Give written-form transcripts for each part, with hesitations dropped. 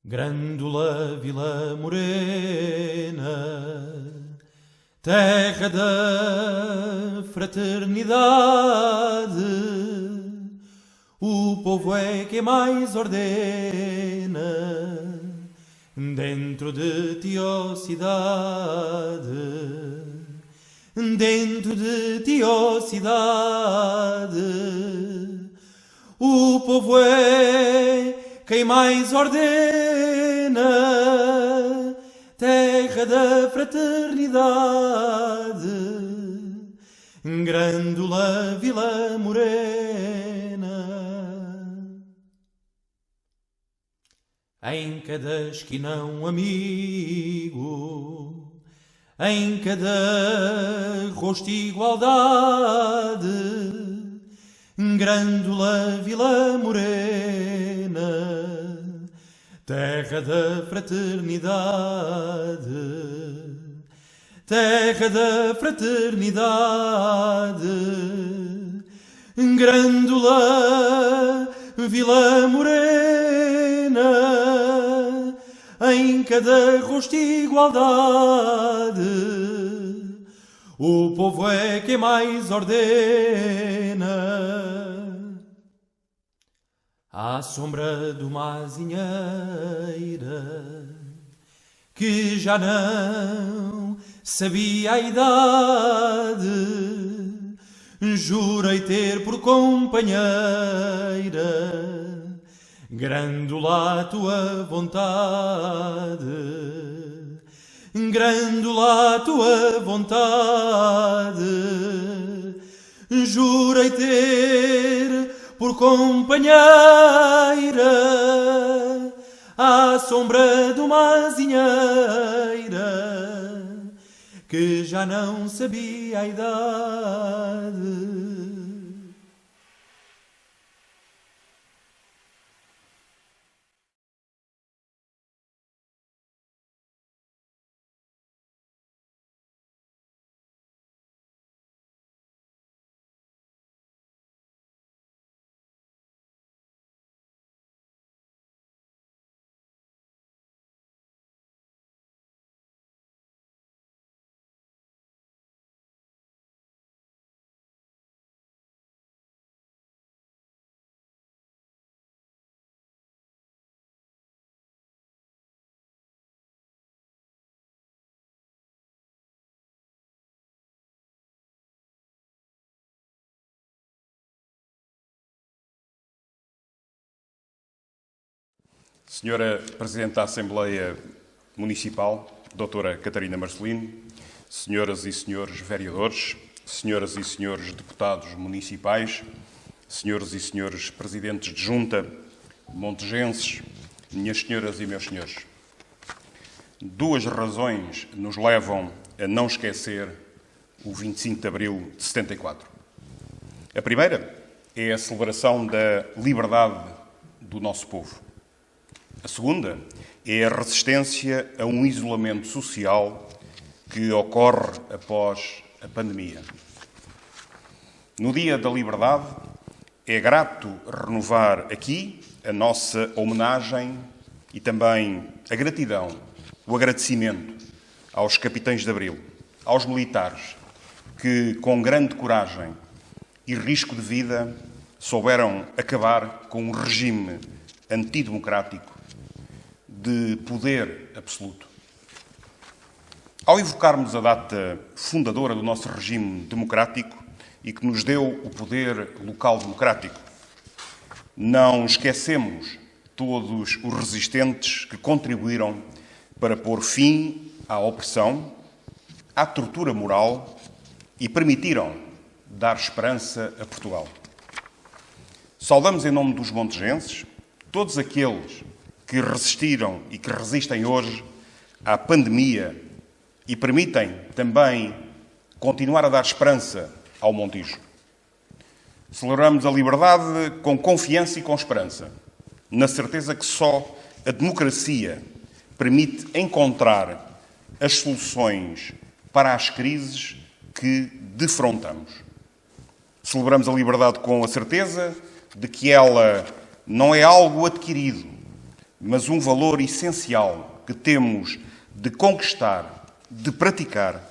Grândola Vila Morena, terra da fraternidade, o povo é quem mais ordena, dentro de ti, ó cidade, dentro de ti, ó cidade, o povo é quem mais ordena, terra da fraternidade, Grândola Vila Morena. Em cada esquina um amigo, em cada rosto igualdade, Grândola Vila Morena, terra da fraternidade, terra da fraternidade, Grândola Vila Morena, em cada rosto igualdade, o povo é quem mais ordena. À sombra de uma azinheira que já não sabia a idade, jurei ter por companheira Grândola a tua vontade, Grândola a tua vontade, jurei ter por companheira à sombra de uma azinheira que já não sabia a idade. Senhora Presidente da Assembleia Municipal, Doutora Catarina Marcelino, senhoras e senhores vereadores, senhoras e senhores deputados municipais, senhoras e senhores presidentes de junta, montegenses, minhas senhoras e meus senhores. Duas razões nos levam a não esquecer o 25 de Abril de 74. A primeira é a celebração da liberdade do nosso povo. A segunda é a resistência a um isolamento social que ocorre após a pandemia. No Dia da Liberdade, é grato renovar aqui a nossa homenagem e também a gratidão, o agradecimento aos capitães de Abril, aos militares que, com grande coragem e risco de vida, souberam acabar com um regime antidemocrático de poder absoluto. Ao evocarmos a data fundadora do nosso regime democrático e que nos deu o poder local democrático, não esquecemos todos os resistentes que contribuíram para pôr fim à opressão, à tortura moral e permitiram dar esperança a Portugal. Saudamos em nome dos montegenses todos aqueles que resistiram e que resistem hoje à pandemia e permitem também continuar a dar esperança ao Montijo. Celebramos a liberdade com confiança e com esperança, na certeza que só a democracia permite encontrar as soluções para as crises que defrontamos. Celebramos a liberdade com a certeza de que ela não é algo adquirido, mas um valor essencial que temos de conquistar, de praticar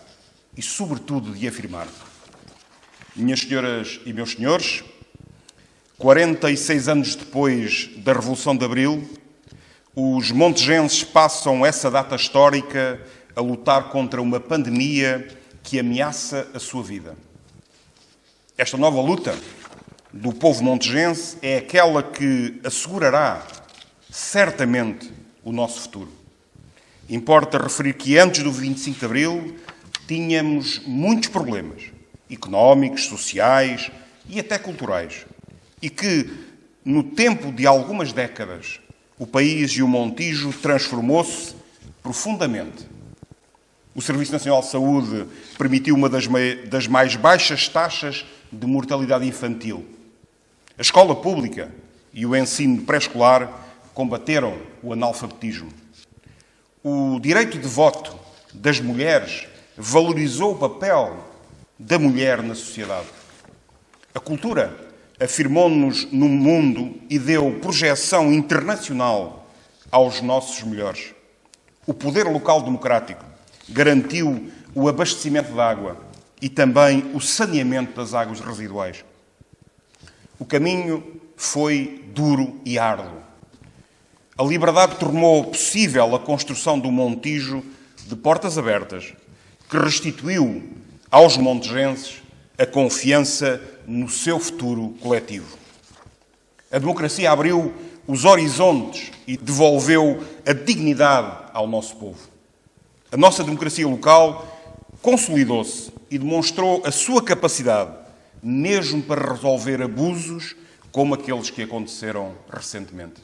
e, sobretudo, de afirmar. Minhas senhoras e meus senhores, 46 anos depois da Revolução de Abril, os montegenses passam essa data histórica a lutar contra uma pandemia que ameaça a sua vida. Esta nova luta do povo montegense é aquela que assegurará certamente o nosso futuro. Importa referir que antes do 25 de Abril tínhamos muitos problemas económicos, sociais e até culturais. E que, no tempo de algumas décadas, o país e o Montijo transformou-se profundamente. O Serviço Nacional de Saúde permitiu uma das mais baixas taxas de mortalidade infantil. A escola pública e o ensino pré-escolar combateram o analfabetismo. O direito de voto das mulheres valorizou o papel da mulher na sociedade. A cultura afirmou-nos no mundo e deu projeção internacional aos nossos melhores. O poder local democrático garantiu o abastecimento de água e também o saneamento das águas residuais. O caminho foi duro e árduo. A liberdade tornou possível a construção do Montijo de portas abertas, que restituiu aos montejenses a confiança no seu futuro coletivo. A democracia abriu os horizontes e devolveu a dignidade ao nosso povo. A nossa democracia local consolidou-se e demonstrou a sua capacidade, mesmo para resolver abusos como aqueles que aconteceram recentemente.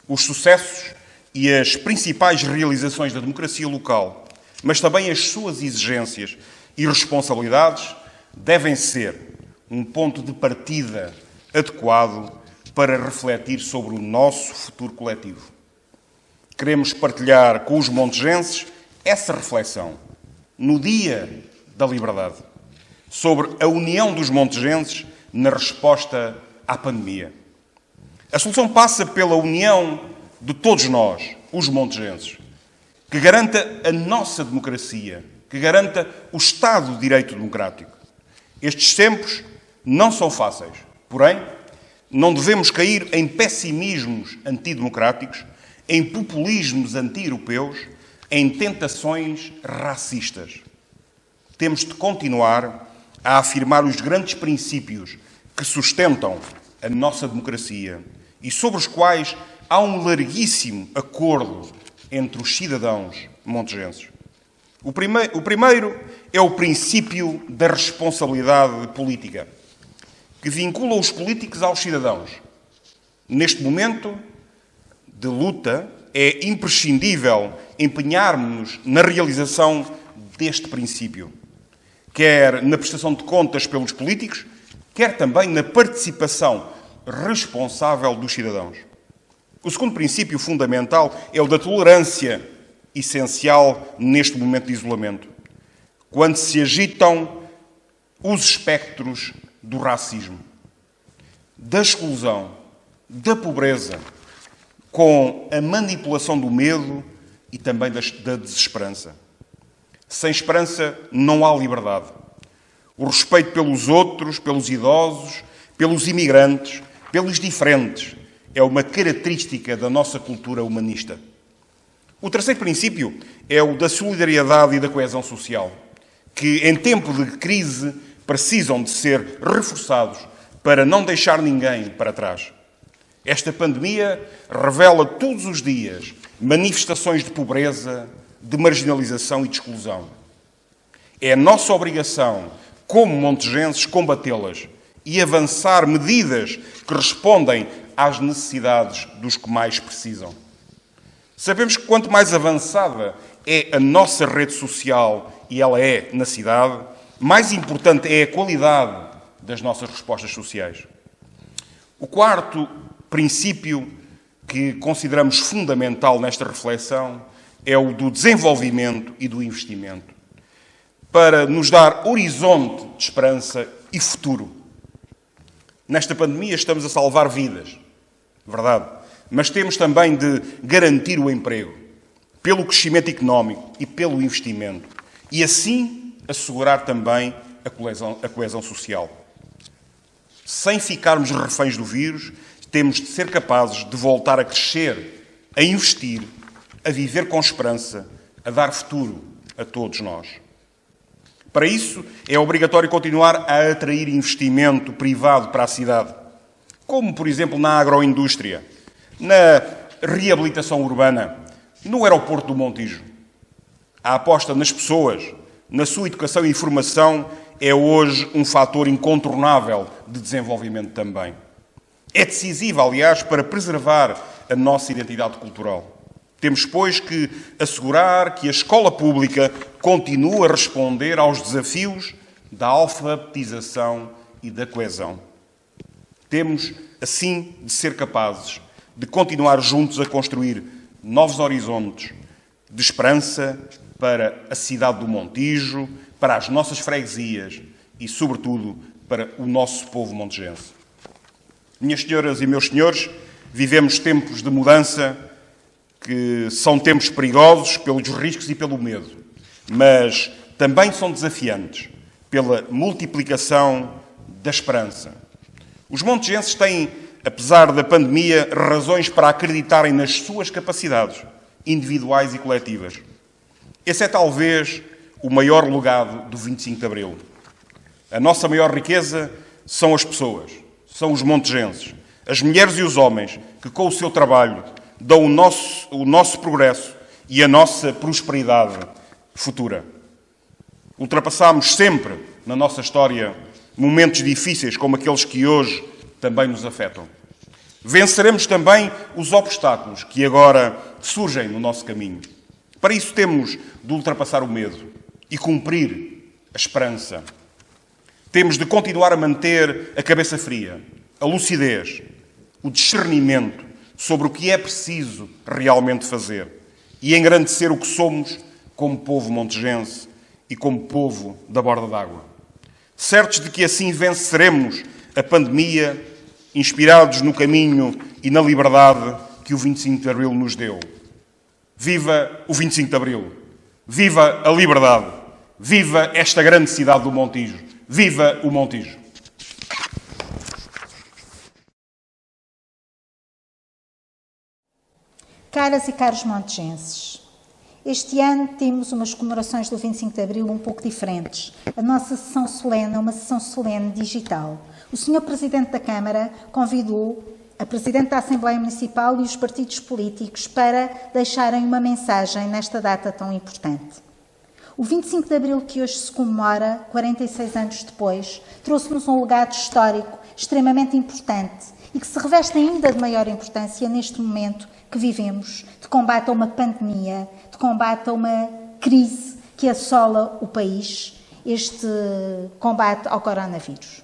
Os sucessos e as principais realizações da democracia local, mas também as suas exigências e responsabilidades, devem ser um ponto de partida adequado para refletir sobre o nosso futuro coletivo. Queremos partilhar com os montejenses essa reflexão, no Dia da Liberdade, sobre a união dos montejenses na resposta à pandemia. A solução passa pela união de todos nós, os montejenses, que garanta a nossa democracia, que garanta o Estado de Direito Democrático. Estes tempos não são fáceis, porém, não devemos cair em pessimismos antidemocráticos, em populismos anti-europeus, em tentações racistas. Temos de continuar a afirmar os grandes princípios que sustentam a nossa democracia e sobre os quais há um larguíssimo acordo entre os cidadãos montejenses. O primeiro é o princípio da responsabilidade política, que vincula os políticos aos cidadãos. Neste momento de luta, é imprescindível empenharmos-nos na realização deste princípio, quer na prestação de contas pelos políticos, quer também na participação responsável dos cidadãos. O segundo princípio fundamental é o da tolerância, essencial neste momento de isolamento, quando se agitam os espectros do racismo, da exclusão, da pobreza, com a manipulação do medo e também da desesperança. Sem esperança não há liberdade. O respeito pelos outros, pelos idosos, pelos imigrantes, pelos diferentes, é uma característica da nossa cultura humanista. O terceiro princípio é o da solidariedade e da coesão social, que em tempo de crise precisam de ser reforçados para não deixar ninguém para trás. Esta pandemia revela todos os dias manifestações de pobreza, de marginalização e de exclusão. É a nossa obrigação, como montejenses, combatê-las e avançar medidas que respondem às necessidades dos que mais precisam. Sabemos que quanto mais avançada é a nossa rede social, e ela é na cidade, mais importante é a qualidade das nossas respostas sociais. O quarto princípio que consideramos fundamental nesta reflexão é o do desenvolvimento e do investimento, para nos dar horizonte de esperança e futuro. Nesta pandemia estamos a salvar vidas, verdade, mas temos também de garantir o emprego, pelo crescimento económico e pelo investimento, e assim assegurar também a coesão social. Sem ficarmos reféns do vírus, temos de ser capazes de voltar a crescer, a investir, a viver com esperança, a dar futuro a todos nós. Para isso, é obrigatório continuar a atrair investimento privado para a cidade, como, por exemplo, na agroindústria, na reabilitação urbana, no aeroporto do Montijo. A aposta nas pessoas, na sua educação e formação, é hoje um fator incontornável de desenvolvimento também. É decisiva, aliás, para preservar a nossa identidade cultural. Temos, pois, que assegurar que a escola pública continue a responder aos desafios da alfabetização e da coesão. Temos, assim, de ser capazes de continuar juntos a construir novos horizontes de esperança para a cidade do Montijo, para as nossas freguesias e, sobretudo, para o nosso povo montijense. Minhas senhoras e meus senhores, vivemos tempos de mudança que são tempos perigosos pelos riscos e pelo medo, mas também são desafiantes pela multiplicação da esperança. Os montijenses têm, apesar da pandemia, razões para acreditarem nas suas capacidades individuais e coletivas. Esse é talvez o maior legado do 25 de Abril. A nossa maior riqueza são as pessoas, são os montijenses, as mulheres e os homens que, com o seu trabalho, dão o nosso progresso e a nossa prosperidade futura. Ultrapassámos sempre, na nossa história, momentos difíceis como aqueles que hoje também nos afetam. Venceremos também os obstáculos que agora surgem no nosso caminho. Para isso temos de ultrapassar o medo e cumprir a esperança. Temos de continuar a manter a cabeça fria, a lucidez, o discernimento sobre o que é preciso realmente fazer e engrandecer o que somos como povo montijense e como povo da borda d'água. Certos de que assim venceremos a pandemia, inspirados no caminho e na liberdade que o 25 de Abril nos deu. Viva o 25 de Abril! Viva a liberdade! Viva esta grande cidade do Montijo! Viva o Montijo! Caras e caros montijenses, este ano temos umas comemorações do 25 de Abril um pouco diferentes. A nossa sessão solene é uma sessão solene digital. O Sr. Presidente da Câmara convidou a Presidente da Assembleia Municipal e os partidos políticos para deixarem uma mensagem nesta data tão importante. O 25 de Abril que hoje se comemora, 46 anos depois, trouxe-nos um legado histórico extremamente importante e que se reveste ainda de maior importância neste momento que vivemos, de combate a uma pandemia, de combate a uma crise que assola o país, este combate ao coronavírus.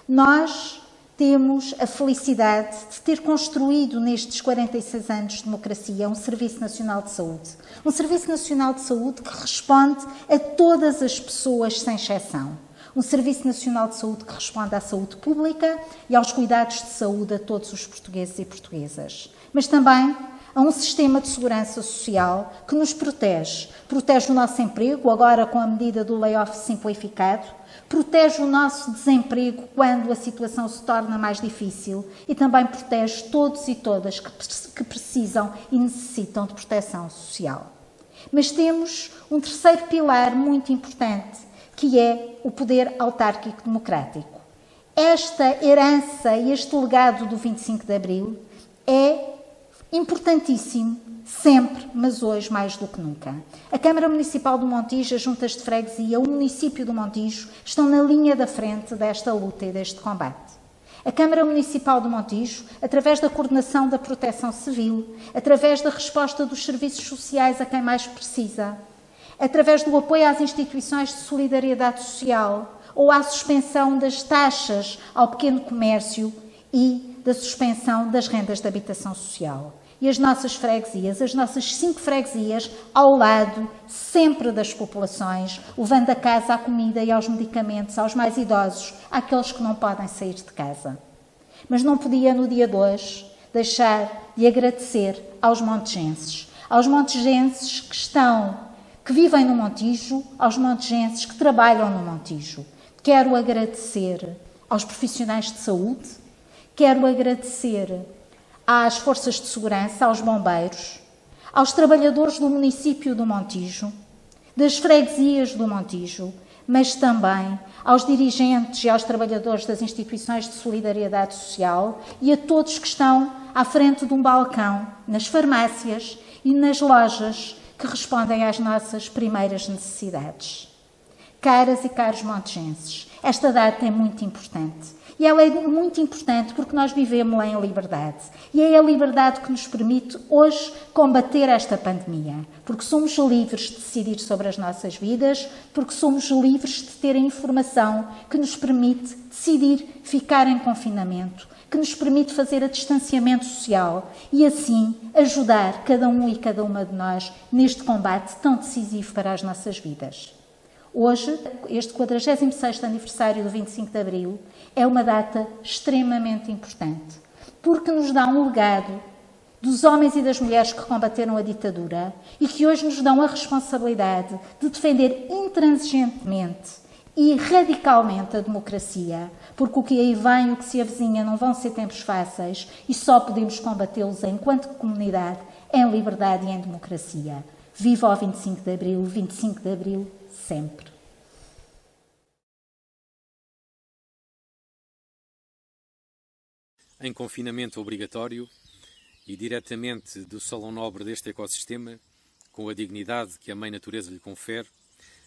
Nós temos a felicidade de ter construído nestes 46 anos de democracia um Serviço Nacional de Saúde. Um Serviço Nacional de Saúde que responde a todas as pessoas sem exceção. Um Serviço Nacional de Saúde que responde à saúde pública e aos cuidados de saúde a todos os portugueses e portuguesas. Mas também a um sistema de segurança social que nos protege. Protege o nosso emprego, agora com a medida do layoff simplificado, protege o nosso desemprego quando a situação se torna mais difícil e também protege todos e todas que precisam e necessitam de proteção social. Mas temos um terceiro pilar muito importante, que é o poder autárquico democrático. Esta herança e este legado do 25 de Abril é importantíssimo, sempre, mas hoje mais do que nunca. A Câmara Municipal do Montijo, as Juntas de Freguesia, o município do Montijo estão na linha da frente desta luta e deste combate. A Câmara Municipal do Montijo, através da coordenação da proteção civil, através da resposta dos serviços sociais a quem mais precisa, através do apoio às instituições de solidariedade social ou à suspensão das taxas ao pequeno comércio e da suspensão das rendas de habitação social. E as nossas freguesias, as nossas 5 freguesias, ao lado sempre das populações, levando a casa à comida e aos medicamentos, aos mais idosos, àqueles que não podem sair de casa. Mas não podia, no dia de hoje, deixar de agradecer aos montejenses que vivem no Montijo, aos montejenses que trabalham no Montijo. Quero agradecer aos profissionais de saúde, quero agradecer às forças de segurança, aos bombeiros, aos trabalhadores do município do Montijo, das freguesias do Montijo, mas também aos dirigentes e aos trabalhadores das instituições de solidariedade social e a todos que estão à frente de um balcão, nas farmácias e nas lojas que respondem às nossas primeiras necessidades. Caras e caros montejenses, esta data é muito importante. E ela é muito importante porque nós vivemos em liberdade. E é a liberdade que nos permite hoje combater esta pandemia. Porque somos livres de decidir sobre as nossas vidas, porque somos livres de ter a informação que nos permite decidir ficar em confinamento, que nos permite fazer a distanciamento social e, assim, ajudar cada um e cada uma de nós neste combate tão decisivo para as nossas vidas. Hoje, este 46º aniversário do 25 de Abril é uma data extremamente importante, porque nos dá um legado dos homens e das mulheres que combateram a ditadura e que hoje nos dão a responsabilidade de defender intransigentemente e radicalmente a democracia, porque o que aí vem e o que se avizinha não vão ser tempos fáceis e só podemos combatê-los enquanto comunidade, em liberdade e em democracia. Viva o 25 de Abril, 25 de Abril, sempre. Em confinamento obrigatório e diretamente do salão nobre deste ecossistema, com a dignidade que a Mãe Natureza lhe confere,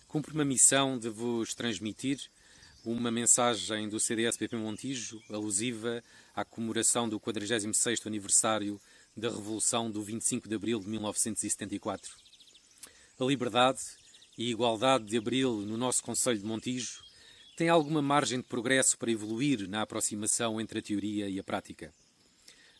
cumpre uma missão de vos transmitir uma mensagem do CDS-PP Montijo, alusiva à comemoração do 46º aniversário da Revolução do 25 de Abril de 1974. A liberdade e a igualdade de Abril no nosso concelho de Montijo tem alguma margem de progresso para evoluir na aproximação entre a teoria e a prática.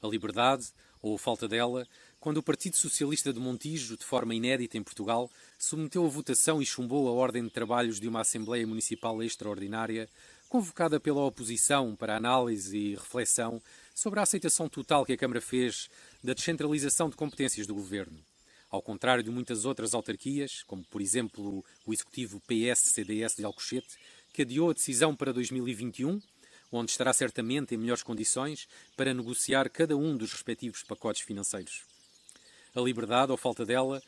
A liberdade, ou a falta dela, quando o Partido Socialista de Montijo, de forma inédita em Portugal, submeteu a votação e chumbou a ordem de trabalhos de uma Assembleia Municipal extraordinária, convocada pela oposição para análise e reflexão sobre a aceitação total que a Câmara fez da descentralização de competências do Governo. Ao contrário de muitas outras autarquias, como por exemplo o Executivo PS-CDS de Alcochete, que adiou a decisão para 2021, onde estará certamente em melhores condições para negociar cada um dos respectivos pacotes financeiros. A liberdade, ou falta dela,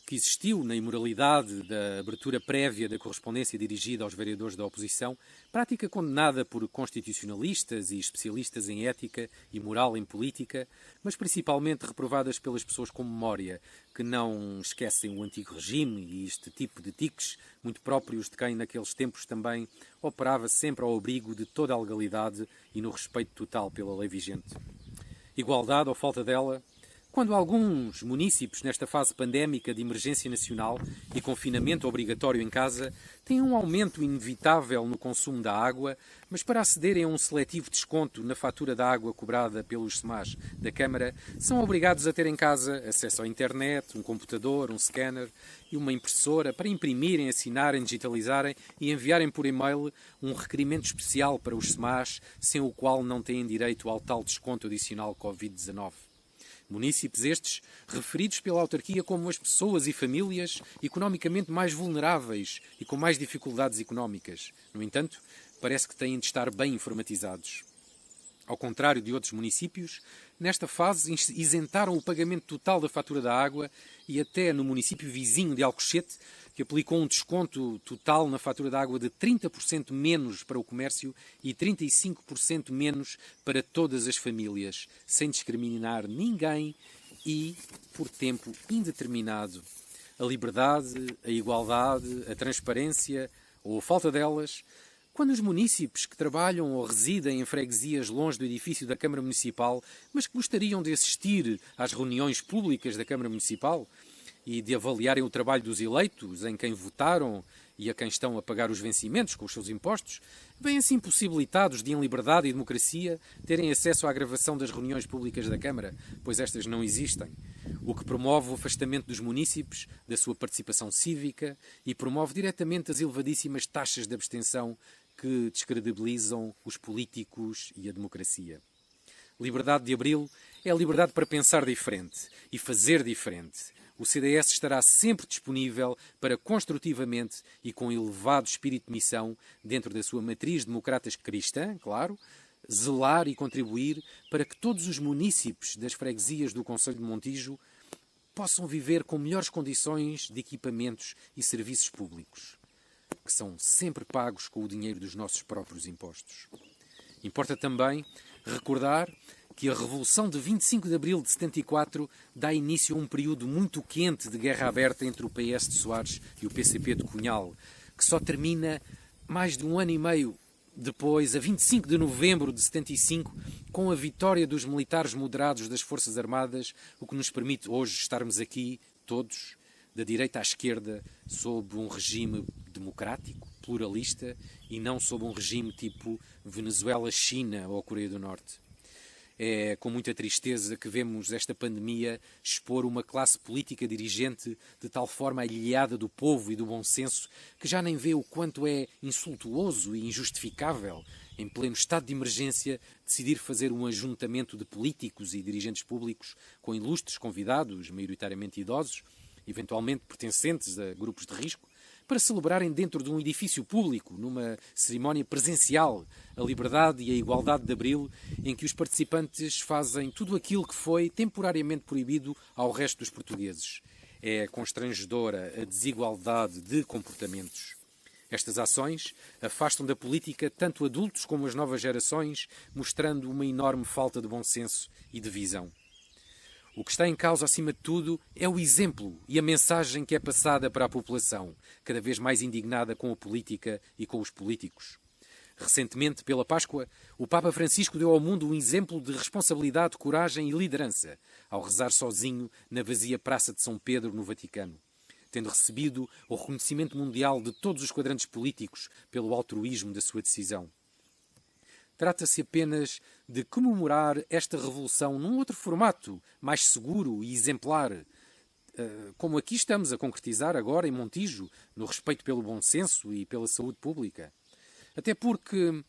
que existiu na imoralidade da abertura prévia da correspondência dirigida aos vereadores da oposição, prática condenada por constitucionalistas e especialistas em ética e moral em política, mas principalmente reprovadas pelas pessoas com memória, que não esquecem o antigo regime e este tipo de tiques, muito próprios de quem naqueles tempos também operava sempre ao abrigo de toda a legalidade e no respeito total pela lei vigente. Igualdade, ou falta dela, quando alguns municípios, nesta fase pandémica de emergência nacional e confinamento obrigatório em casa, têm um aumento inevitável no consumo da água, mas para acederem a um seletivo desconto na fatura da água cobrada pelos SEMAS da Câmara, são obrigados a ter em casa acesso à internet, um computador, um scanner e uma impressora para imprimirem, assinarem, digitalizarem e enviarem por e-mail um requerimento especial para os SEMAS, sem o qual não têm direito ao tal desconto adicional Covid-19. Munícipes estes, referidos pela autarquia como as pessoas e famílias economicamente mais vulneráveis e com mais dificuldades económicas. No entanto, parece que têm de estar bem informatizados. Ao contrário de outros municípios, nesta fase isentaram o pagamento total da fatura da água e até no município vizinho de Alcochete, que aplicou um desconto total na fatura da água de 30% menos para o comércio e 35% menos para todas as famílias, sem discriminar ninguém e por tempo indeterminado. A liberdade, a igualdade, a transparência ou a falta delas, quando os munícipes que trabalham ou residem em freguesias longe do edifício da Câmara Municipal, mas que gostariam de assistir às reuniões públicas da Câmara Municipal e de avaliarem o trabalho dos eleitos, em quem votaram e a quem estão a pagar os vencimentos com os seus impostos, vêm-se impossibilitados de, em liberdade e democracia, terem acesso à gravação das reuniões públicas da Câmara, pois estas não existem, o que promove o afastamento dos munícipes da sua participação cívica e promove diretamente as elevadíssimas taxas de abstenção que descredibilizam os políticos e a democracia. Liberdade de Abril é a liberdade para pensar diferente e fazer diferente. O CDS estará sempre disponível para, construtivamente e com elevado espírito de missão, dentro da sua matriz democrata cristã, claro, zelar e contribuir para que todos os munícipes das freguesias do concelho de Montijo possam viver com melhores condições de equipamentos e serviços públicos, que são sempre pagos com o dinheiro dos nossos próprios impostos. Importa também recordar que a Revolução de 25 de Abril de 74 dá início a um período muito quente de guerra aberta entre o PS de Soares e o PCP de Cunhal, que só termina mais de um ano e meio depois, a 25 de novembro de 75, com a vitória dos militares moderados das Forças Armadas, o que nos permite hoje estarmos aqui, todos, da direita à esquerda, sob um regime democrático, pluralista, e não sob um regime tipo Venezuela, China ou Coreia do Norte. É com muita tristeza que vemos esta pandemia expor uma classe política dirigente de tal forma alheada do povo e do bom senso que já nem vê o quanto é insultuoso e injustificável, em pleno estado de emergência, decidir fazer um ajuntamento de políticos e dirigentes públicos com ilustres convidados, maioritariamente idosos, eventualmente pertencentes a grupos de risco, para celebrarem dentro de um edifício público, numa cerimónia presencial, a liberdade e a igualdade de Abril, em que os participantes fazem tudo aquilo que foi temporariamente proibido ao resto dos portugueses. É constrangedora a desigualdade de comportamentos. Estas ações afastam da política tanto adultos como as novas gerações, mostrando uma enorme falta de bom senso e de visão. O que está em causa, acima de tudo, é o exemplo e a mensagem que é passada para a população, cada vez mais indignada com a política e com os políticos. Recentemente, pela Páscoa, o Papa Francisco deu ao mundo um exemplo de responsabilidade, coragem e liderança, ao rezar sozinho na vazia Praça de São Pedro, no Vaticano, tendo recebido o reconhecimento mundial de todos os quadrantes políticos pelo altruísmo da sua decisão. Trata-se apenas de comemorar esta revolução num outro formato, mais seguro e exemplar, como aqui estamos a concretizar agora em Montijo, no respeito pelo bom senso e pela saúde pública. Até porque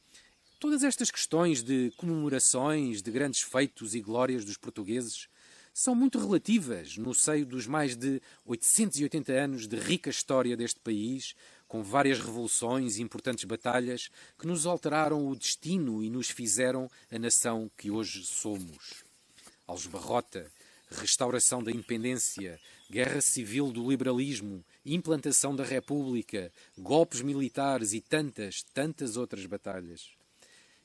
todas estas questões de comemorações de grandes feitos e glórias dos portugueses são muito relativas no seio dos mais de 880 anos de rica história deste país, com várias revoluções e importantes batalhas que nos alteraram o destino e nos fizeram a nação que hoje somos. Aljubarrota, restauração da independência, guerra civil do liberalismo, implantação da República, golpes militares e tantas outras batalhas.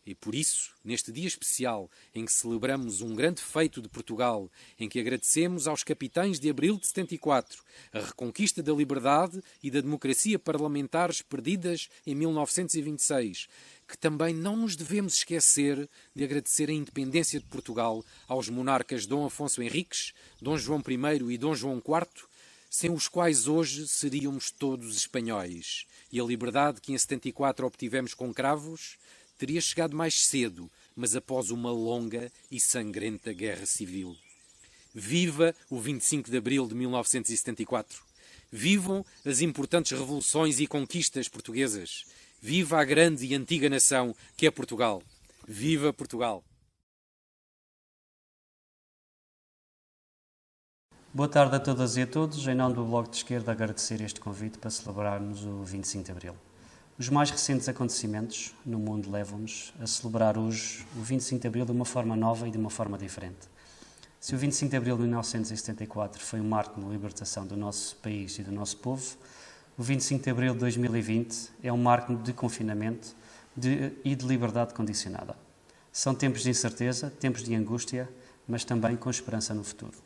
E por isso, neste dia especial em que celebramos um grande feito de Portugal, em que agradecemos aos capitães de Abril de 74 a reconquista da liberdade e da democracia parlamentares perdidas em 1926, que também não nos devemos esquecer de agradecer a independência de Portugal aos monarcas Dom Afonso Henriques, Dom João I e Dom João IV, sem os quais hoje seríamos todos espanhóis. E a liberdade que em 74 obtivemos com cravos teria chegado mais cedo, mas após uma longa e sangrenta guerra civil. Viva o 25 de Abril de 1974. Vivam as importantes revoluções e conquistas portuguesas. Viva a grande e antiga nação que é Portugal. Viva Portugal! Boa tarde a todas e a todos. Em nome do Bloco de Esquerda, agradecer este convite para celebrarmos o 25 de Abril. Os mais recentes acontecimentos no mundo levam-nos a celebrar hoje o 25 de Abril de uma forma nova e de uma forma diferente. Se o 25 de Abril de 1974 foi um marco na libertação do nosso país e do nosso povo, o 25 de Abril de 2020 é um marco de confinamento e de liberdade condicionada. São tempos de incerteza, tempos de angústia, mas também com esperança no futuro.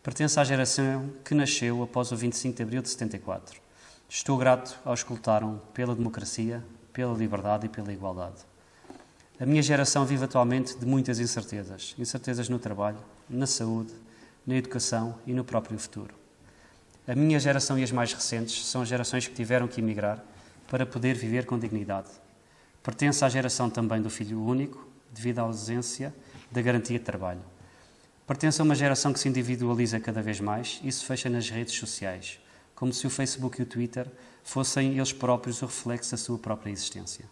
Pertenço à geração que nasceu após o 25 de Abril de 74. Estou grato aos que lutaram pela democracia, pela liberdade e pela igualdade. A minha geração vive atualmente de muitas incertezas. Incertezas no trabalho, na saúde, na educação e no próprio futuro. A minha geração e as mais recentes são gerações que tiveram que emigrar para poder viver com dignidade. Pertenço à geração também do filho único, devido à ausência da garantia de trabalho. Pertenço a uma geração que se individualiza cada vez mais e se fecha nas redes sociais, como se o Facebook e o Twitter fossem eles próprios o reflexo da sua própria existência.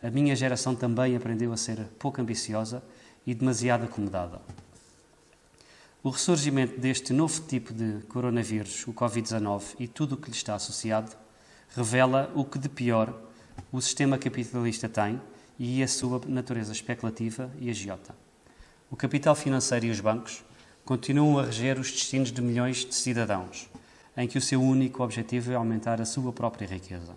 A minha geração também aprendeu a ser pouco ambiciosa e demasiado acomodada. O ressurgimento deste novo tipo de coronavírus, o Covid-19, e tudo o que lhe está associado, revela o que de pior o sistema capitalista tem e a sua natureza especulativa e agiota. O capital financeiro e os bancos continuam a reger os destinos de milhões de cidadãos, em que o seu único objetivo é aumentar a sua própria riqueza.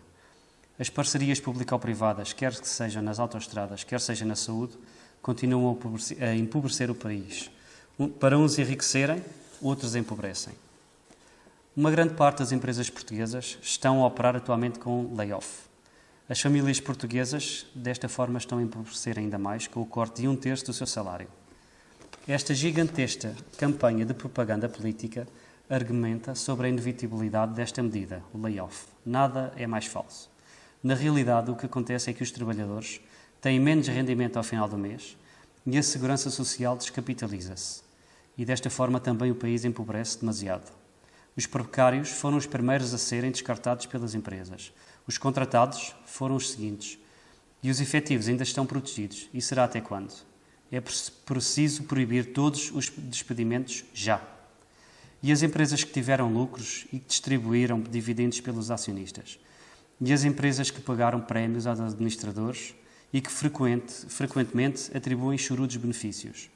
As parcerias público-privadas, quer que sejam nas autoestradas, quer seja na saúde, continuam a empobrecer o país. Para uns enriquecerem, outros empobrecem. Uma grande parte das empresas portuguesas estão a operar atualmente com layoff. As famílias portuguesas, desta forma, estão a empobrecer ainda mais com o corte de 1/3 do seu salário. Esta gigantesca campanha de propaganda política argumenta sobre a inevitabilidade desta medida, o layoff. Nada é mais falso. Na realidade, o que acontece é que os trabalhadores têm menos rendimento ao final do mês e a segurança social descapitaliza-se. E desta forma também o país empobrece demasiado. Os precários foram os primeiros a serem descartados pelas empresas. Os contratados foram os seguintes. E os efetivos ainda estão protegidos. E será até quando? É preciso proibir todos os despedimentos já. E as empresas que tiveram lucros e que distribuíram dividendos pelos acionistas. E as empresas que pagaram prémios aos administradores e que frequentemente atribuem chorudos benefícios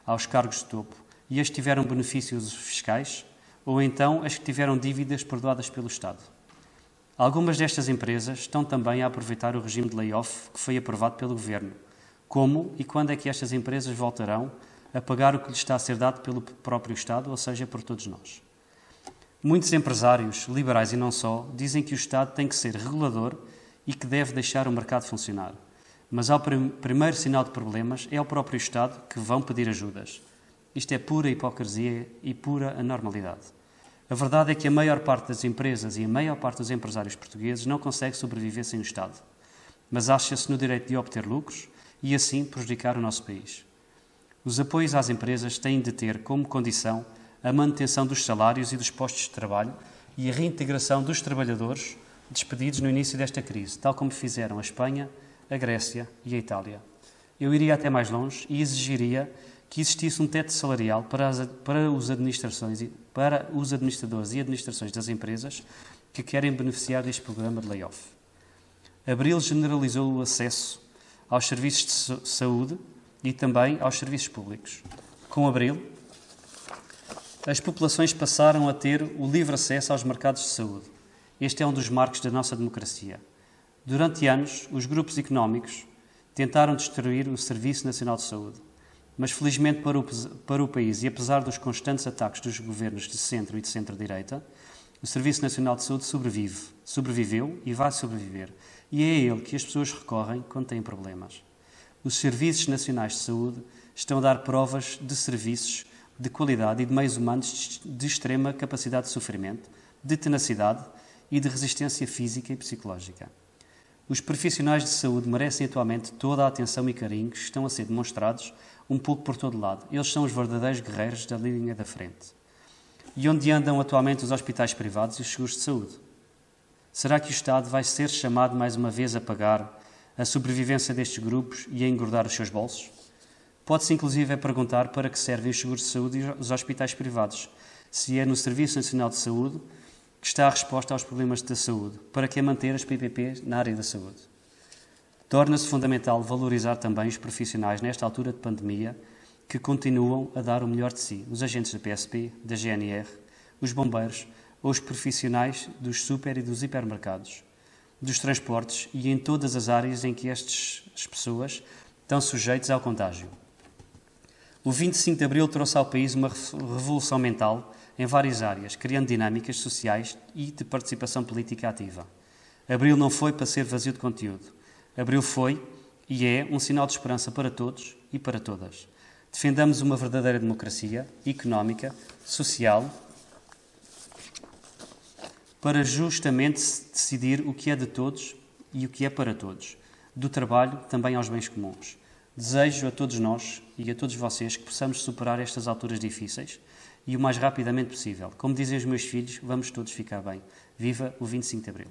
aos cargos de topo. E as que tiveram benefícios fiscais, ou então as que tiveram dívidas perdoadas pelo Estado. Algumas destas empresas estão também a aproveitar o regime de layoff que foi aprovado pelo Governo. Como e quando é que estas empresas voltarão a pagar o que lhes está a ser dado pelo próprio Estado, ou seja, por todos nós? Muitos empresários, liberais e não só, dizem que o Estado tem que ser regulador e que deve deixar o mercado funcionar. Mas ao primeiro sinal de problemas é ao próprio Estado que vão pedir ajudas. Isto é pura hipocrisia e pura anormalidade. A verdade é que a maior parte das empresas e a maior parte dos empresários portugueses não consegue sobreviver sem o Estado, mas acha-se no direito de obter lucros e assim prejudicar o nosso país. Os apoios às empresas têm de ter como condição a manutenção dos salários e dos postos de trabalho e a reintegração dos trabalhadores despedidos no início desta crise, tal como fizeram a Espanha, a Grécia e a Itália. Eu iria até mais longe e exigiria que existisse um teto salarial para os administradores e administrações das empresas que querem beneficiar deste programa de layoff. Abril generalizou o acesso aos serviços de saúde e também aos serviços públicos. Com Abril, as populações passaram a ter o livre acesso aos mercados de saúde. Este é um dos marcos da nossa democracia. Durante anos, os grupos económicos tentaram destruir o Serviço Nacional de Saúde. Mas, felizmente para o país, e apesar dos constantes ataques dos governos de centro e de centro-direita, o Serviço Nacional de Saúde sobreviveu e vai sobreviver. E é a ele que as pessoas recorrem quando têm problemas. Os Serviços Nacionais de Saúde estão a dar provas de serviços de qualidade e de meios humanos de extrema capacidade de sofrimento, de tenacidade e de resistência física e psicológica. Os profissionais de saúde merecem atualmente toda a atenção e carinho que estão a ser demonstrados um pouco por todo lado. Eles são os verdadeiros guerreiros da linha da frente. E onde andam atualmente os hospitais privados e os seguros de saúde? Será que o Estado vai ser chamado mais uma vez a pagar a sobrevivência destes grupos e a engordar os seus bolsos? Pode-se inclusive perguntar para que servem os seguros de saúde e os hospitais privados, se é no Serviço Nacional de Saúde que está a resposta aos problemas da saúde, para que manter as PPPs na área da saúde. Torna-se fundamental valorizar também os profissionais nesta altura de pandemia que continuam a dar o melhor de si, os agentes da PSP, da GNR, os bombeiros ou os profissionais dos super e dos hipermercados, dos transportes e em todas as áreas em que estas pessoas estão sujeitas ao contágio. O 25 de Abril trouxe ao país uma revolução mental em várias áreas, criando dinâmicas sociais e de participação política ativa. Abril não foi para ser vazio de conteúdo. Abril foi e é um sinal de esperança para todos e para todas. Defendamos uma verdadeira democracia económica, social, para justamente decidir o que é de todos e o que é para todos. Do trabalho também aos bens comuns. Desejo a todos nós e a todos vocês que possamos superar estas alturas difíceis e o mais rapidamente possível. Como dizem os meus filhos, vamos todos ficar bem. Viva o 25 de Abril.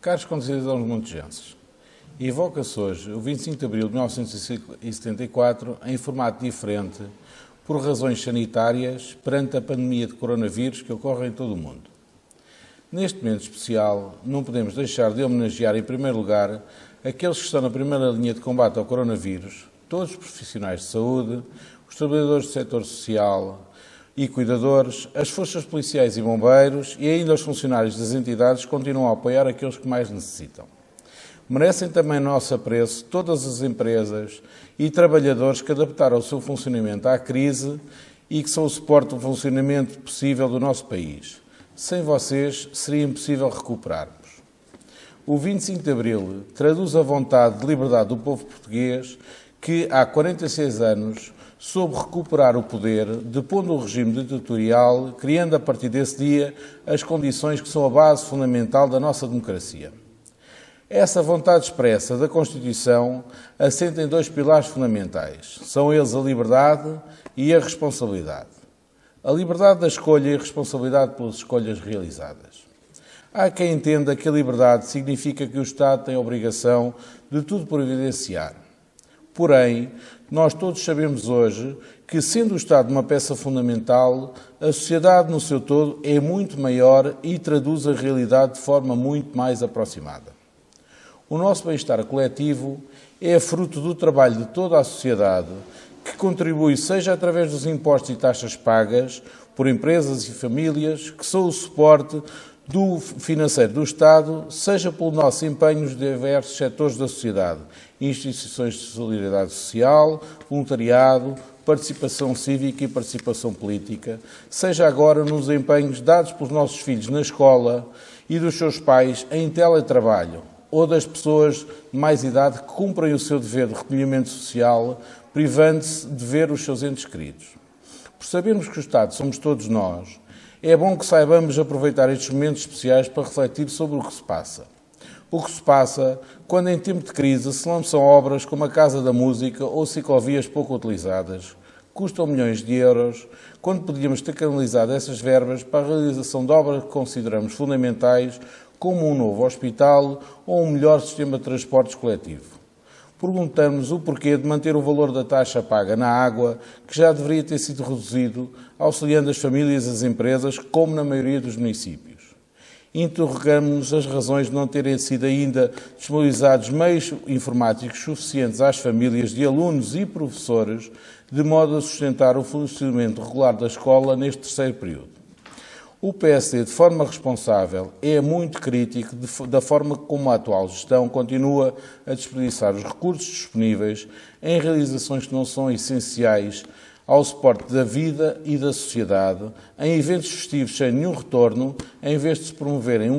Caros concidadãos montejenses, Evoca-se hoje o 25 de abril de 1974 em formato diferente por razões sanitárias perante a pandemia de coronavírus que ocorre em todo o mundo. Neste momento especial, não podemos deixar de homenagear em primeiro lugar aqueles que estão na primeira linha de combate ao coronavírus, todos os profissionais de saúde, os trabalhadores do setor social e cuidadores, as forças policiais e bombeiros e ainda os funcionários das entidades que continuam a apoiar aqueles que mais necessitam. Merecem também nosso apreço todas as empresas e trabalhadores que adaptaram o seu funcionamento à crise e que são o suporte do funcionamento possível do nosso país. Sem vocês, seria impossível recuperarmos. O 25 de Abril traduz a vontade de liberdade do povo português que, há 46 anos, soube recuperar o poder, depondo o regime ditatorial, criando a partir desse dia as condições que são a base fundamental da nossa democracia. Essa vontade expressa da Constituição assenta em dois pilares fundamentais. São eles a liberdade e a responsabilidade. A liberdade da escolha e a responsabilidade pelas escolhas realizadas. Há quem entenda que a liberdade significa que o Estado tem a obrigação de tudo providenciar. Porém, nós todos sabemos hoje que, sendo o Estado uma peça fundamental, a sociedade no seu todo é muito maior e traduz a realidade de forma muito mais aproximada. O nosso bem-estar coletivo é fruto do trabalho de toda a sociedade, que contribui seja através dos impostos e taxas pagas por empresas e famílias, que são o suporte do financeiro do Estado, seja pelo nosso empenho nos diversos setores da sociedade, instituições de solidariedade social, voluntariado, participação cívica e participação política, seja agora nos empenhos dados pelos nossos filhos na escola e dos seus pais em teletrabalho, ou das pessoas de mais idade que cumprem o seu dever de recolhimento social, privando-se de ver os seus entes queridos. Por sabermos que o Estado somos todos nós, é bom que saibamos aproveitar estes momentos especiais para refletir sobre o que se passa. O que se passa quando, em tempo de crise, se lançam obras como a Casa da Música ou ciclovias pouco utilizadas, custam milhões de euros, quando podíamos ter canalizado essas verbas para a realização de obras que consideramos fundamentais, como um novo hospital ou um melhor sistema de transportes coletivo. Perguntamos o porquê de manter o valor da taxa paga na água, que já deveria ter sido reduzido, auxiliando as famílias e as empresas, como na maioria dos municípios. Interrogamos as razões de não terem sido ainda disponibilizados meios informáticos suficientes às famílias de alunos e professores, de modo a sustentar o funcionamento regular da escola neste terceiro período. O PSD, de forma responsável, é muito crítico da forma como a atual gestão continua a desperdiçar os recursos disponíveis em realizações que não são essenciais ao suporte da vida e da sociedade, em eventos festivos sem nenhum retorno, em vez de se promoverem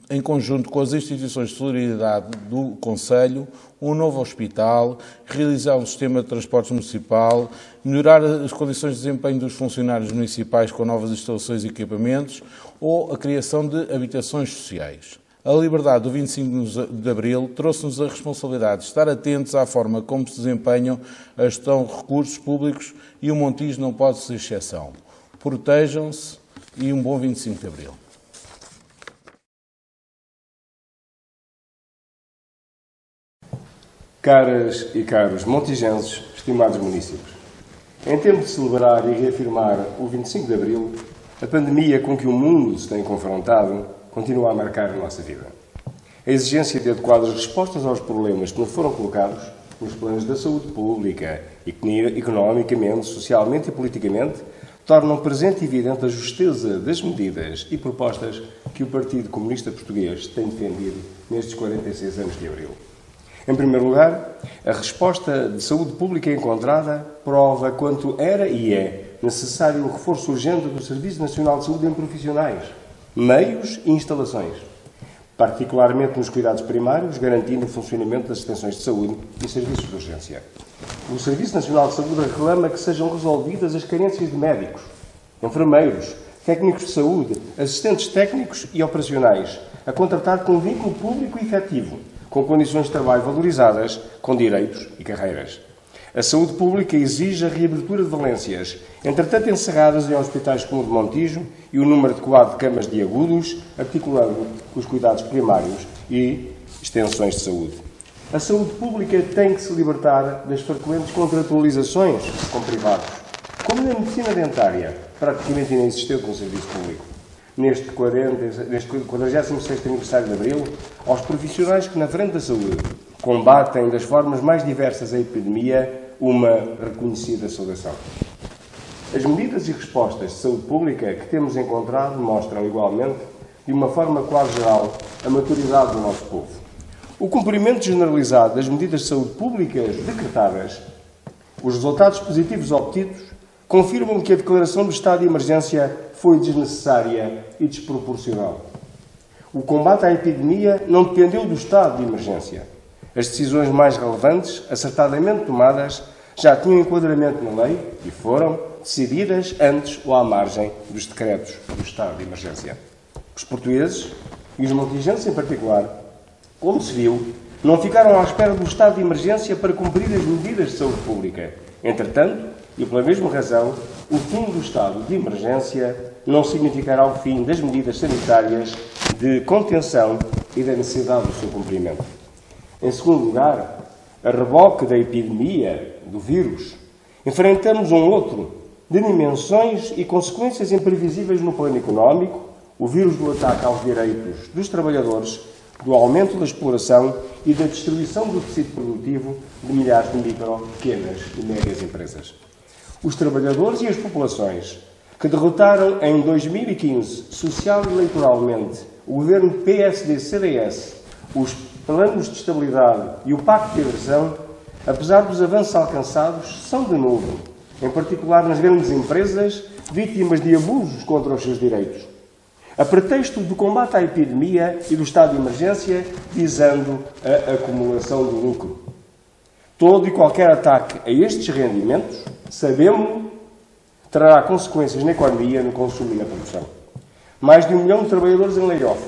em conjunto com as instituições de solidariedade do Conselho, um novo hospital, realizar um sistema de transportes municipal, melhorar as condições de desempenho dos funcionários municipais com novas instalações e equipamentos ou a criação de habitações sociais. A liberdade do 25 de Abril trouxe-nos a responsabilidade de estar atentos à forma como se desempenham a gestão de recursos públicos e o Montijo não pode ser exceção. Protejam-se e um bom 25 de Abril. Caras e caros montijenses, estimados municípios, em tempo de celebrar e reafirmar o 25 de Abril, a pandemia com que o mundo se tem confrontado continua a marcar a nossa vida. A exigência de adequadas respostas aos problemas que nos foram colocados nos planos da saúde pública, economicamente, socialmente e politicamente, tornam presente e evidente a justeza das medidas e propostas que o Partido Comunista Português tem defendido nestes 46 anos de Abril. Em primeiro lugar, a resposta de saúde pública encontrada prova quanto era e é necessário o reforço urgente do Serviço Nacional de Saúde em profissionais, meios e instalações, particularmente nos cuidados primários, garantindo o funcionamento das extensões de saúde e serviços de urgência. O Serviço Nacional de Saúde reclama que sejam resolvidas as carências de médicos, enfermeiros, técnicos de saúde, assistentes técnicos e operacionais, a contratar com vínculo público e efetivo, com condições de trabalho valorizadas, com direitos e carreiras. A saúde pública exige a reabertura de valências, entretanto encerradas em hospitais como o de Montijo, e o número adequado de camas de agudos, articulando os cuidados primários e extensões de saúde. A saúde pública tem que se libertar das frequentes contratualizações com privados, como na medicina dentária, praticamente inexistente no serviço público. Neste 46º aniversário de Abril, aos profissionais que na frente da saúde combatem das formas mais diversas a epidemia, uma reconhecida saudação. As medidas e respostas de saúde pública que temos encontrado mostram igualmente, de uma forma quase geral, a maturidade do nosso povo. O cumprimento generalizado das medidas de saúde pública decretadas, os resultados positivos obtidos, confirmam que a declaração do estado de emergência foi desnecessária e desproporcional. O combate à epidemia não dependeu do estado de emergência. As decisões mais relevantes, acertadamente tomadas, já tinham enquadramento na lei e foram decididas antes ou à margem dos decretos do estado de emergência. Os portugueses, e os montijantes em particular, como se viu, não ficaram à espera do estado de emergência para cumprir as medidas de saúde pública. Entretanto, e pela mesma razão, o fim do estado de emergência não significará o fim das medidas sanitárias de contenção e da necessidade do seu cumprimento. Em segundo lugar, a reboque da epidemia do vírus, enfrentamos um outro de dimensões e consequências imprevisíveis no plano económico, o vírus do ataque aos direitos dos trabalhadores, do aumento da exploração e da destruição do tecido produtivo de milhares de micro, pequenas e médias empresas. Os trabalhadores e as populações que derrotaram em 2015, social e eleitoralmente, o governo PSD-CDS, os planos de estabilidade e o pacto de adesão, apesar dos avanços alcançados, são de novo, em particular nas grandes empresas, vítimas de abusos contra os seus direitos, a pretexto do combate à epidemia e do estado de emergência, visando a acumulação do lucro. Todo e qualquer ataque a estes rendimentos, sabemos, trará consequências na economia, no consumo e na produção. Mais de 1 milhão de trabalhadores em layoff,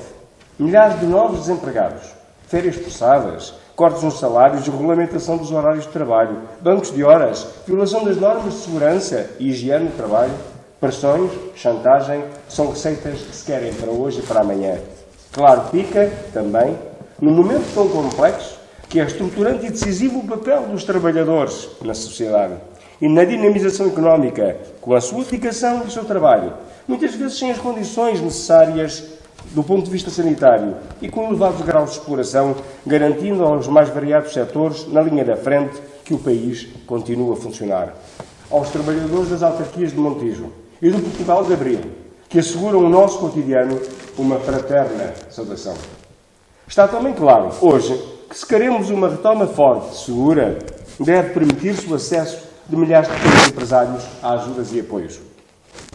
milhares de novos desempregados, férias forçadas, cortes nos salários e regulamentação dos horários de trabalho, bancos de horas, violação das normas de segurança e higiene no trabalho, pressões, chantagem, são receitas que se querem para hoje e para amanhã. Claro, pica, também, num momento tão complexo, que é estruturante e decisivo o papel dos trabalhadores na sociedade e na dinamização económica, com a sua dedicação e o seu trabalho, muitas vezes sem as condições necessárias do ponto de vista sanitário e com elevados graus de exploração, garantindo aos mais variados setores, na linha da frente, que o país continue a funcionar. Aos trabalhadores das autarquias de Montijo e do Portugal de Abril, que asseguram o nosso cotidiano, uma fraterna saudação. Está também claro, hoje, que se queremos uma retoma forte, segura, deve permitir-se o acesso de milhares de pequenos empresários a ajudas e apoios.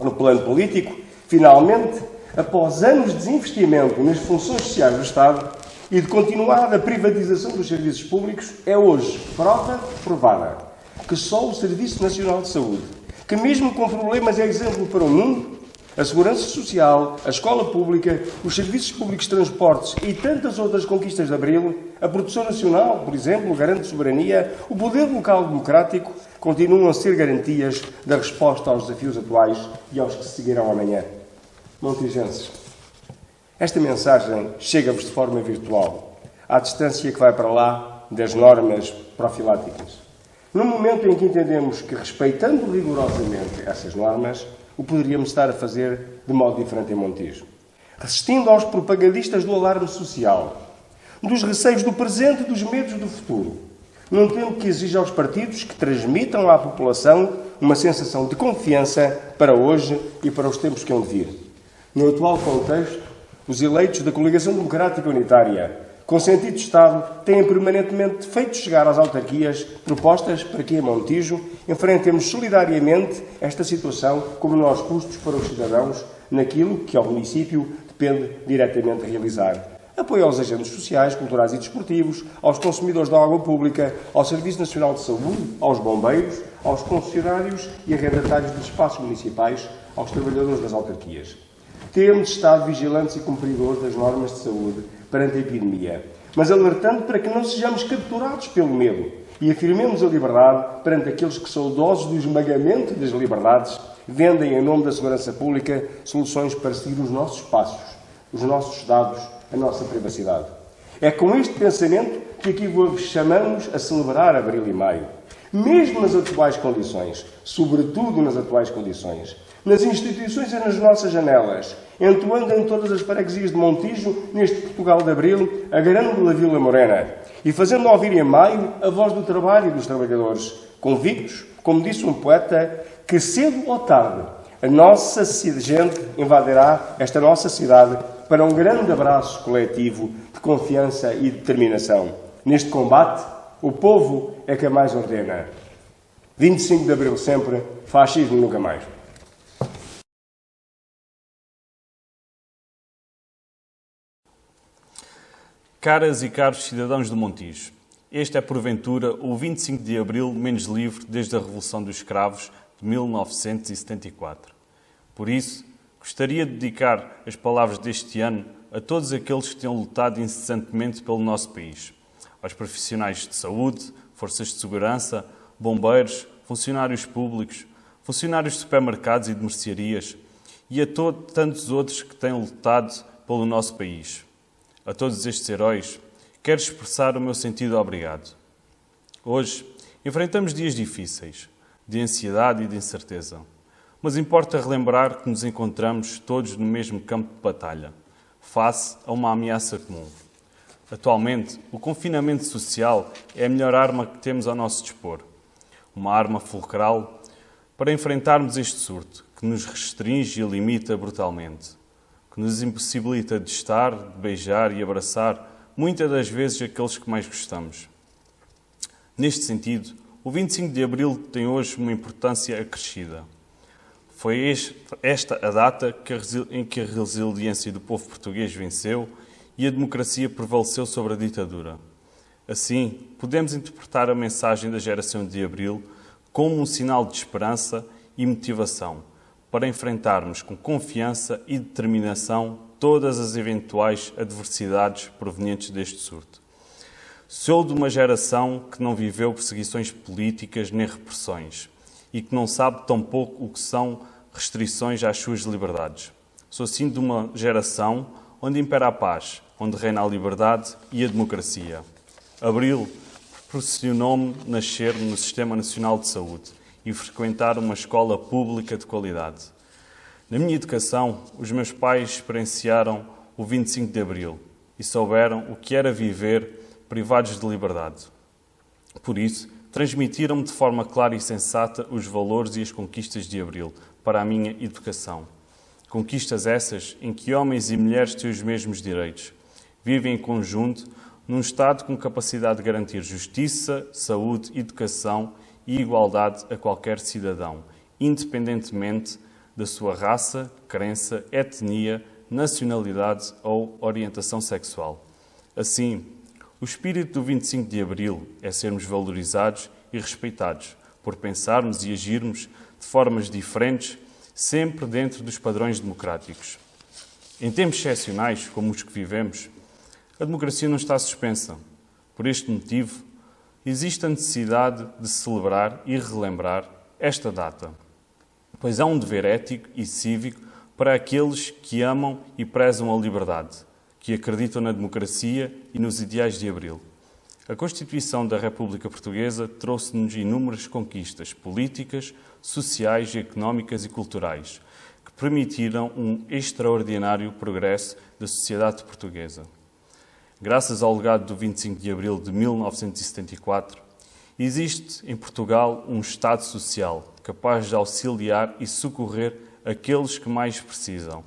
No plano político, finalmente, após anos de desinvestimento nas funções sociais do Estado e de continuada privatização dos serviços públicos, é hoje prova provada que só o Serviço Nacional de Saúde, que mesmo com problemas é exemplo para o mundo, a segurança social, a escola pública, os serviços públicos de transportes e tantas outras conquistas de Abril, a produção nacional, por exemplo, o garante de soberania, o poder local democrático, continuam a ser garantias da resposta aos desafios atuais e aos que se seguirão amanhã. Montijenses, esta mensagem chega-vos de forma virtual, à distância que vai para lá das normas profiláticas. No momento em que entendemos que, respeitando rigorosamente essas normas, o poderíamos estar a fazer de modo diferente em Montijo. Resistindo aos propagandistas do alarme social, dos receios do presente e dos medos do futuro, num tempo que exige aos partidos que transmitam à população uma sensação de confiança para hoje e para os tempos que hão de vir. No atual contexto, os eleitos da Coligação Democrática Unitária, com sentido de Estado, têm permanentemente feito chegar às autarquias propostas para que em Montijo enfrentemos solidariamente esta situação com menores custos para os cidadãos naquilo que ao município depende diretamente de realizar. Apoio aos agentes sociais, culturais e desportivos, aos consumidores da água pública, ao Serviço Nacional de Saúde, aos bombeiros, aos concessionários e arrendatários dos espaços municipais, aos trabalhadores das autarquias. Temos estado vigilantes e cumpridores das normas de saúde perante a epidemia, mas alertando para que não sejamos capturados pelo medo e afirmemos a liberdade perante aqueles que, saudosos do esmagamento das liberdades, vendem, em nome da segurança pública, soluções para seguir os nossos passos, os nossos dados, a nossa privacidade. É com este pensamento que aqui vos chamamos a celebrar Abril e Maio. Mesmo nas atuais condições, sobretudo nas atuais condições, nas instituições e nas nossas janelas, entoando em todas as freguesias de Montijo, neste Portugal de Abril, a grande Vila Morena, e fazendo ouvir em Maio a voz do trabalho e dos trabalhadores, convictos, como disse um poeta, que cedo ou tarde a nossa gente invadirá esta nossa cidade para um grande abraço coletivo de confiança e determinação. Neste combate, o povo é que a mais ordena. 25 de Abril sempre, fascismo nunca mais. Caras e caros cidadãos do Montijo, este é porventura o 25 de Abril menos livre desde a Revolução dos Escravos de 1974. Por isso, gostaria de dedicar as palavras deste ano a todos aqueles que têm lutado incessantemente pelo nosso país. Aos profissionais de saúde, forças de segurança, bombeiros, funcionários públicos, funcionários de supermercados e de mercearias e a tantos outros que têm lutado pelo nosso país. A todos estes heróis, quero expressar o meu sentido obrigado. Hoje, enfrentamos dias difíceis, de ansiedade e de incerteza, mas importa relembrar que nos encontramos todos no mesmo campo de batalha, face a uma ameaça comum. Atualmente, o confinamento social é a melhor arma que temos ao nosso dispor. Uma arma fulcral para enfrentarmos este surto, que nos restringe e limita brutalmente, que nos impossibilita de estar, de beijar e abraçar, muitas das vezes, aqueles que mais gostamos. Neste sentido, o 25 de Abril tem hoje uma importância acrescida. Foi esta a data em que a resiliência do povo português venceu e a democracia prevaleceu sobre a ditadura. Assim, podemos interpretar a mensagem da geração de Abril como um sinal de esperança e motivação para enfrentarmos com confiança e determinação todas as eventuais adversidades provenientes deste surto. Sou de uma geração que não viveu perseguições políticas nem repressões e que não sabe tão pouco o que são restrições às suas liberdades. Sou sim de uma geração onde impera a paz, onde reina a liberdade e a democracia. Abril proporcionou-me nascer no Sistema Nacional de Saúde e frequentar uma escola pública de qualidade. Na minha educação, os meus pais experienciaram o 25 de Abril e souberam o que era viver privados de liberdade. Por isso, transmitiram-me de forma clara e sensata os valores e as conquistas de Abril para a minha educação. Conquistas essas em que homens e mulheres têm os mesmos direitos, vivem em conjunto num Estado com capacidade de garantir justiça, saúde, educação e igualdade a qualquer cidadão, independentemente da sua raça, crença, etnia, nacionalidade ou orientação sexual. Assim, o espírito do 25 de Abril é sermos valorizados e respeitados por pensarmos e agirmos de formas diferentes, sempre dentro dos padrões democráticos. Em tempos excepcionais, como os que vivemos, a democracia não está suspensa. Por este motivo, existe a necessidade de celebrar e relembrar esta data, pois é um dever ético e cívico para aqueles que amam e prezam a liberdade, que acreditam na democracia e nos ideais de Abril. A Constituição da República Portuguesa trouxe-nos inúmeras conquistas políticas, sociais, económicas e culturais, que permitiram um extraordinário progresso da sociedade portuguesa. Graças ao legado do 25 de Abril de 1974, existe em Portugal um Estado social capaz de auxiliar e socorrer aqueles que mais precisam,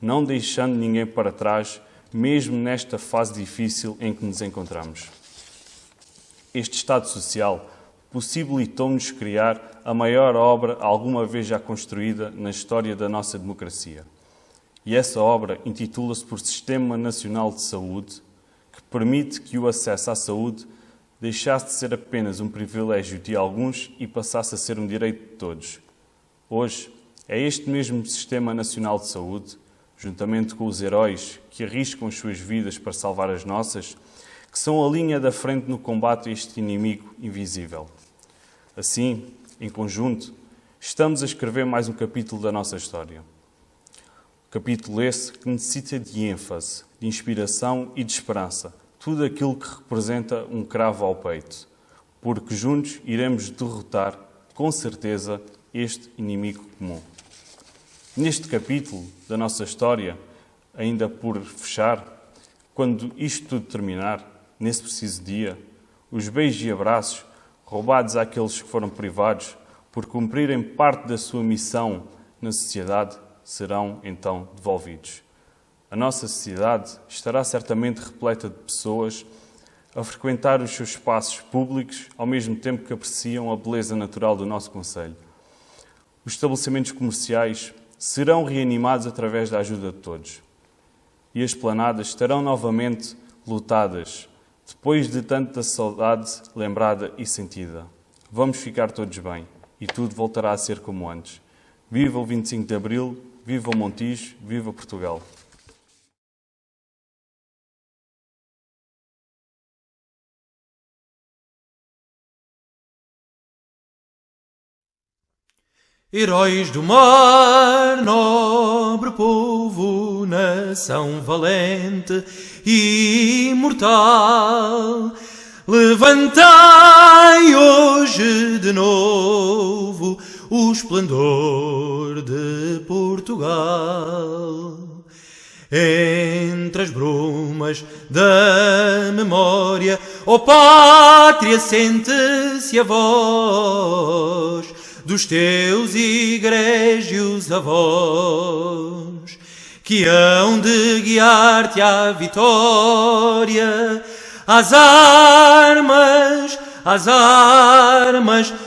não deixando ninguém para trás, mesmo nesta fase difícil em que nos encontramos. Este Estado social possibilitou-nos criar a maior obra alguma vez já construída na história da nossa democracia. E essa obra intitula-se por Sistema Nacional de Saúde, que permite que o acesso à saúde deixasse de ser apenas um privilégio de alguns e passasse a ser um direito de todos. Hoje, é este mesmo Sistema Nacional de Saúde, juntamente com os heróis que arriscam as suas vidas para salvar as nossas, que são a linha da frente no combate a este inimigo invisível. Assim, em conjunto, estamos a escrever mais um capítulo da nossa história. Capítulo esse que necessita de ênfase, de inspiração e de esperança tudo aquilo que representa um cravo ao peito, porque juntos iremos derrotar, com certeza, este inimigo comum. Neste capítulo da nossa história, ainda por fechar, quando isto tudo terminar, nesse preciso dia, os beijos e abraços roubados àqueles que foram privados por cumprirem parte da sua missão na sociedade serão então devolvidos. A nossa sociedade estará certamente repleta de pessoas a frequentar os seus espaços públicos ao mesmo tempo que apreciam a beleza natural do nosso concelho. Os estabelecimentos comerciais serão reanimados através da ajuda de todos. E as esplanadas estarão novamente lotadas, depois de tanta saudade lembrada e sentida. Vamos ficar todos bem e tudo voltará a ser como antes. Viva o 25 de Abril, viva o Montijo, viva Portugal! Heróis do mar, nobre povo, nação valente e imortal, levantai hoje de novo o esplendor de Portugal. Entre as brumas da memória, ó pátria, sente-se a voz dos teus egrégios avós, que hão de guiar-te à vitória, às armas,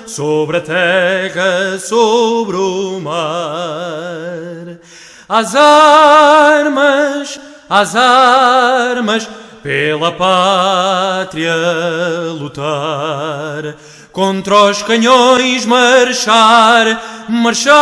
sobre a terra, sobre o mar. Às armas, pela pátria lutar. Contra os canhões marchar, marchar.